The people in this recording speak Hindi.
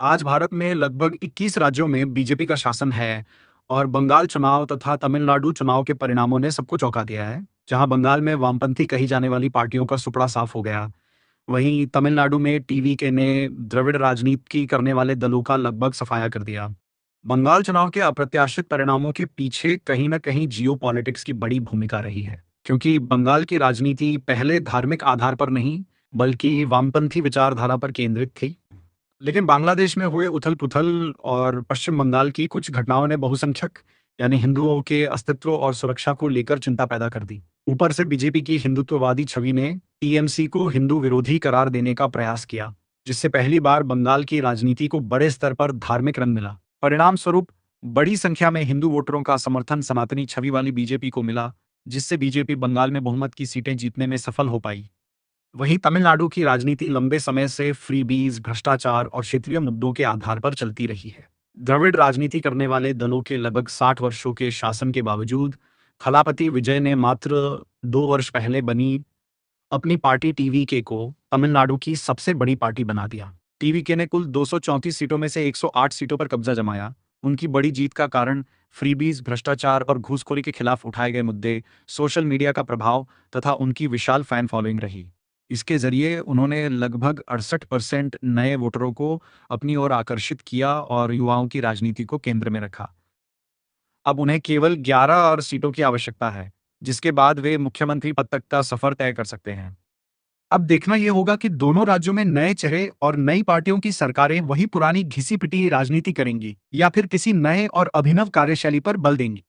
आज भारत में लगभग 21 राज्यों में बीजेपी का शासन है और बंगाल चुनाव तथा तमिलनाडु चुनाव के परिणामों ने सबको चौंका दिया है। जहां बंगाल में वामपंथी कही जाने वाली पार्टियों का सुपड़ा साफ हो गया, वहीं तमिलनाडु में टीवीके ने द्रविड़ राजनीति करने वाले दलों का लगभग सफाया कर दिया। बंगाल चुनाव के अप्रत्याशित परिणामों के पीछे कहीं न कहीं जियोपॉलिटिक्स की बड़ी भूमिका रही है, क्योंकि बंगाल की राजनीति पहले धार्मिक आधार पर नहीं, बल्कि वामपंथी विचारधारा पर केंद्रित थी। लेकिन बांग्लादेश में हुए उथल-पुथल और पश्चिम बंगाल की कुछ घटनाओं ने बहुसंख्यक यानी हिंदुओं के अस्तित्व और सुरक्षा को लेकर चिंता पैदा कर दी। ऊपर से बीजेपी की हिंदुत्ववादी छवि ने टीएमसी को हिंदू विरोधी करार देने का प्रयास किया, जिससे पहली बार बंगाल की राजनीति को बड़े स्तर पर धार्मिक रंग मिला। परिणाम स्वरूप बड़ी संख्या में हिंदू वोटरों का समर्थन सनातनी छवि वाली बीजेपी को मिला, जिससे बीजेपी बंगाल में बहुमत की सीटें जीतने में सफल हो पाई। वहीं तमिलनाडु की राजनीति लंबे समय से फ्रीबीज, भ्रष्टाचार और क्षेत्रीय मुद्दों के आधार पर चलती रही है। द्रविड़ राजनीति करने वाले दलों के लगभग 60 वर्षों के शासन के बावजूद थलापति विजय ने मात्र 2 वर्ष पहले बनी अपनी पार्टी टीवीके को तमिलनाडु की सबसे बड़ी पार्टी बना दिया। टीवीके ने कुल 234 सीटों में से 108 सीटों पर कब्जा जमाया। उनकी बड़ी जीत का कारण फ्रीबीज, भ्रष्टाचार और घूसखोरी के खिलाफ उठाए गए मुद्दे, सोशल मीडिया का प्रभाव तथा उनकी विशाल फैन फॉलोइंग रही। इसके जरिए उन्होंने लगभग 68% नए वोटरों को अपनी ओर आकर्षित किया और युवाओं की राजनीति को केंद्र में रखा। अब उन्हें केवल 11 और सीटों की आवश्यकता है, जिसके बाद वे मुख्यमंत्री पद तक का सफर तय कर सकते हैं। अब देखना यह होगा कि दोनों राज्यों में नए चेहरे और नई पार्टियों की सरकारें वही पुरानी घिसी-पिटी राजनीति करेंगी या फिर किसी नए और अभिनव कार्यशैली पर बल देंगी।